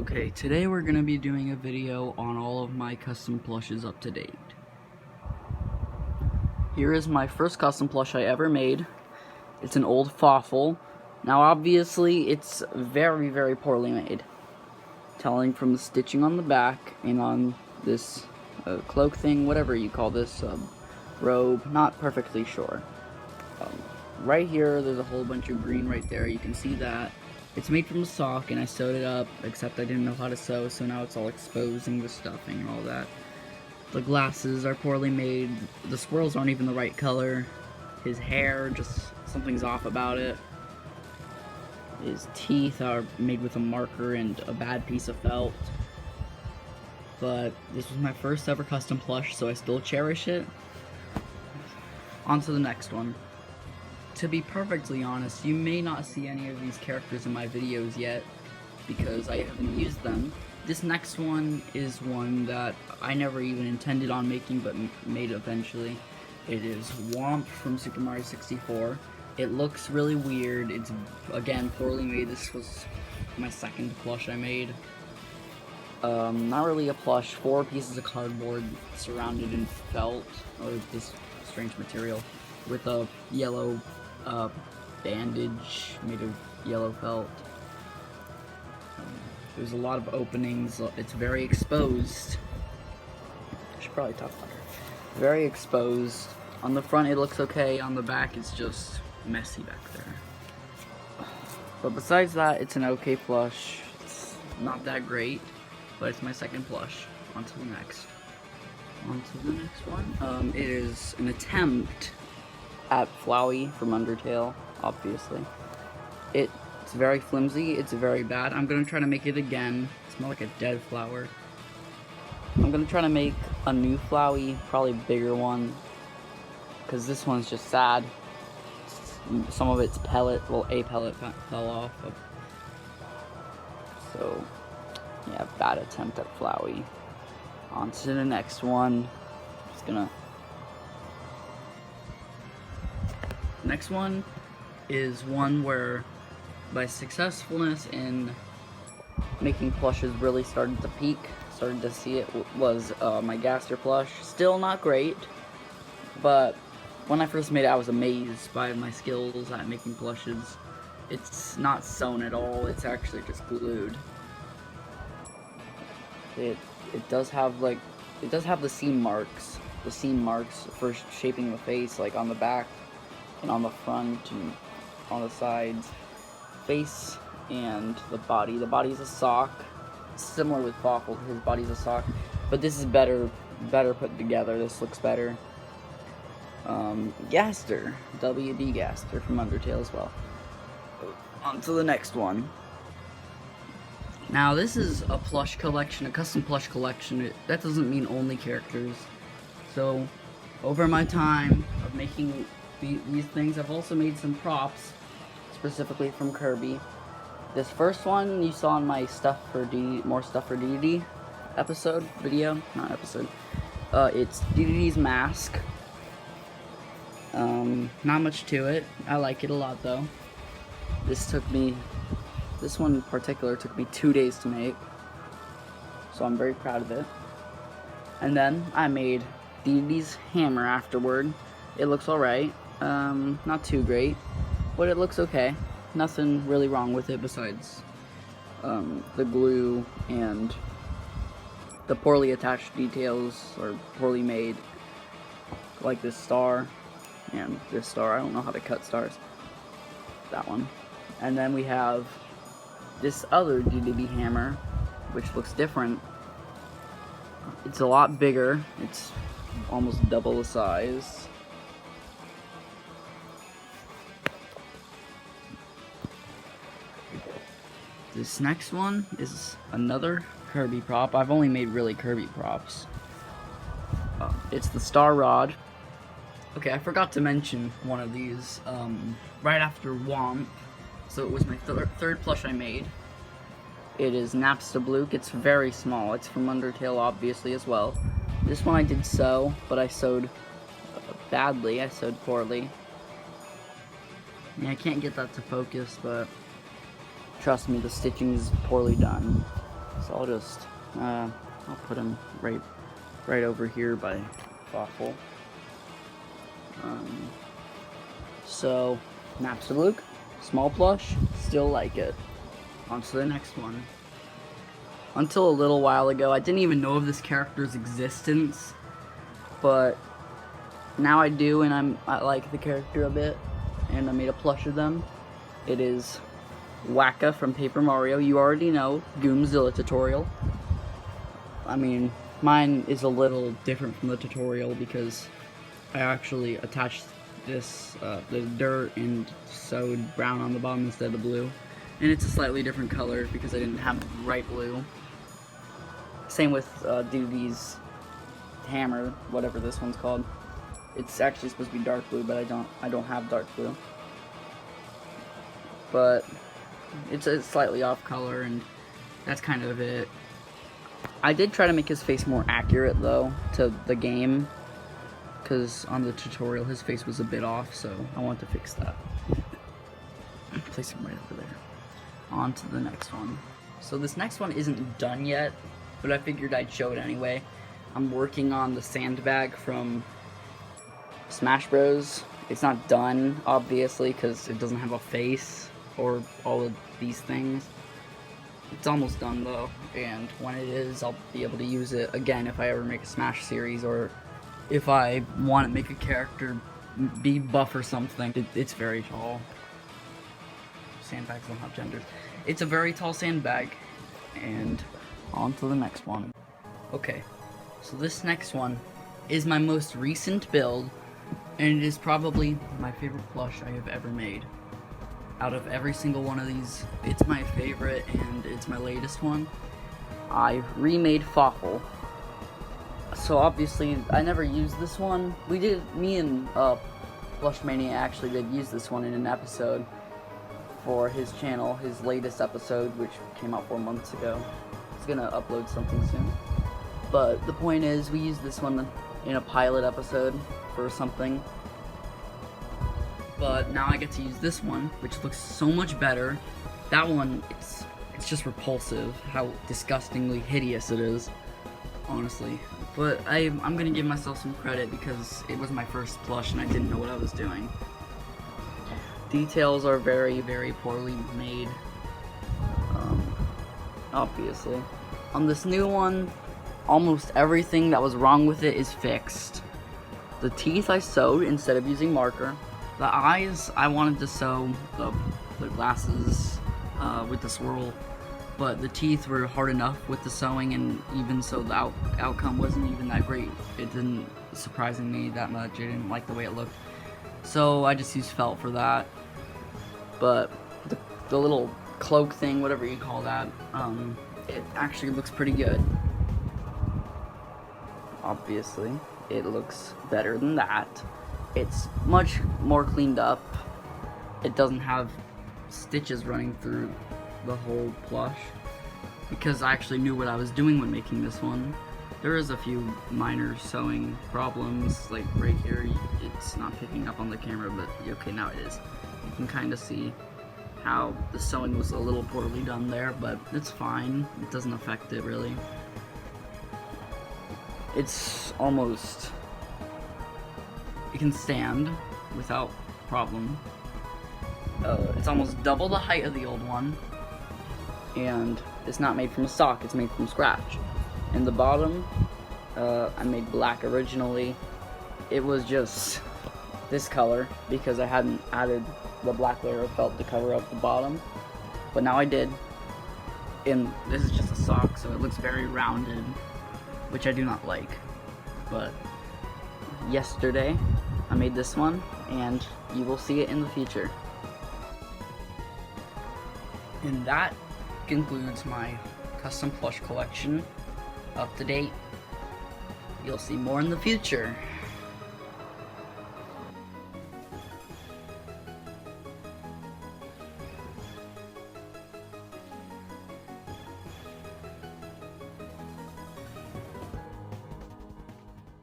Okay, today we're going to be doing a video on all of my custom plushes up to date. Here is my first custom plush I ever made. It's an old Fawful. Now obviously it's very, very poorly made. Telling from the stitching on the back and on this cloak thing, whatever you call this, robe, not perfectly sure. Right here, there's a whole bunch of green right there, you can see that. It's made from a sock, and I sewed it up, except I didn't know how to sew, so now it's all exposing the stuffing and all that. The glasses are poorly made, the swirls aren't even the right color, his hair, just something's off about it. His teeth are made with a marker and a bad piece of felt. But this was my first ever custom plush, so I still cherish it. On to the next one. To be perfectly honest, you may not see any of these characters in my videos yet, because I haven't used them. This next one is one that I never even intended on making, but made eventually. It is Womp from Super Mario 64. It looks really weird, it's, again, poorly made. This was my second plush I made. Not really a plush, 4 pieces of cardboard surrounded in felt, or this strange material, with a yellow bandage made of yellow felt. There's a lot of openings. It's very exposed. I should probably talk about it. Very exposed. On the front it looks okay, on the back it's just messy back there. But besides that, it's an okay plush. It's not that great, but it's my second plush. On to the next. On to the next one. It is an attempt at Flowey from Undertale, obviously. It's very flimsy, it's very bad. I'm gonna try to make it again. It's more like a dead flower. I'm gonna try to make a new Flowey, probably bigger one, because this one's just sad. Some of its pellet, well, a pellet fell off. So, yeah, bad attempt at Flowey. On to the next one. Just gonna... Next one is one where my successfulness in making plushes really started to peak. Started to see it was my Gaster plush. Still not great, but when I first made it I was amazed by my skills at making plushes. It's not sewn at all, it's actually just glued. It does have the seam marks for shaping the face, like on the back and on the front and on the sides. Face and the body. The body's a sock. Similar with Fawful, his body's a sock. But this is better put together. This looks better. Gaster. WD Gaster from Undertale as well. On to the next one. Now this is a plush collection, a custom plush collection. That doesn't mean only characters. So, over my time of making these things, I've also made some props, specifically from Kirby. This first one you saw in my More Stuff for DDD video, not episode. It's DDD's mask. Not much to it. I like it a lot though. This one in particular took me 2 days to make, so I'm very proud of it. And then I made DDD's hammer afterward. It looks alright. Not too great, but it looks okay. Nothing really wrong with it besides the glue and the poorly attached details, or poorly made, like this star and this star. I don't know how to cut stars. That one. And then we have this other DDD hammer, which looks different. It's a lot bigger. It's almost double the size. This next one is another Kirby prop. I've only made really Kirby props. It's the Star Rod. Okay, I forgot to mention one of these right after Womp. So it was my third plush I made. It is Napstablook. It's very small. It's from Undertale, obviously, as well. This one I did sew, but I sewed badly. I sewed poorly. Yeah, I can't get that to focus, but trust me, the stitching is poorly done. So I'll put him right over here by Fawful. So, Napster Luke, small plush, still like it. On to the next one. Until a little while ago, I didn't even know of this character's existence, but now I do, and I like the character a bit, and I made a plush of them. It is Wacka from Paper Mario. You already know, Goomzilla tutorial. I mean, mine is a little different from the tutorial because I actually attached this, the dirt, and sewed brown on the bottom instead of blue. And it's a slightly different color because I didn't have bright blue. Same with Doogie's hammer, whatever this one's called. It's actually supposed to be dark blue, but I don't have dark blue. But it's a slightly off color, and that's kind of it. I did try to make his face more accurate though to the game, because on the tutorial his face was a bit off, so I want to fix that. Place him right over there. On to the next one. So this next one isn't done yet, but I figured I'd show it anyway. I'm working on the sandbag from Smash Bros. It's not done, obviously, because it doesn't have a face or all of these things. It's almost done though, and when it is, I'll be able to use it again if I ever make a Smash series, or if I want to make a character be buff or something. It's very tall. Sandbags don't have genders. It's a very tall sandbag, and on to the next one. Okay, so this next one is my most recent build, and it is probably my favorite plush I have ever made. Out of every single one of these, it's my favorite, and it's my latest one. I remade Fawful. So obviously, I never used this one. Me and Plush Mania actually did use this one in an episode for his channel, his latest episode, which came out 4 months ago. He's gonna upload something soon. But the point is, we used this one in a pilot episode for something. But now I get to use this one, which looks so much better. That one, it's just repulsive how disgustingly hideous it is, honestly. But I'm gonna give myself some credit because it was my first plush and I didn't know what I was doing. Details are very, very poorly made, obviously. On this new one, almost everything that was wrong with it is fixed. The teeth I sewed instead of using marker. The eyes, I wanted to sew the glasses with the swirl, but the teeth were hard enough with the sewing, and even so the outcome wasn't even that great. It didn't surprising me that much. I didn't like the way it looked. So I just used felt for that. But the little cloak thing, whatever you call that, it actually looks pretty good. Obviously, it looks better than that. It's much more cleaned up. It doesn't have stitches running through the whole plush, because I actually knew what I was doing when making this one. There is a few minor sewing problems, like right here, it's not picking up on the camera, but okay, now it is. You can kind of see how the sewing was a little poorly done there, but it's fine. It doesn't affect it really. It's almost... it can stand without problem. It's almost double the height of the old one, and it's not made from a sock, it's made from scratch. And the bottom, I made black originally. It was just this color because I hadn't added the black layer of felt to cover up the bottom, but now I did. And this is just a sock, so it looks very rounded, which I do not like. But yesterday I made this one, and you will see it in the future. And that concludes my custom plush collection. Up to date. You'll see more in the future.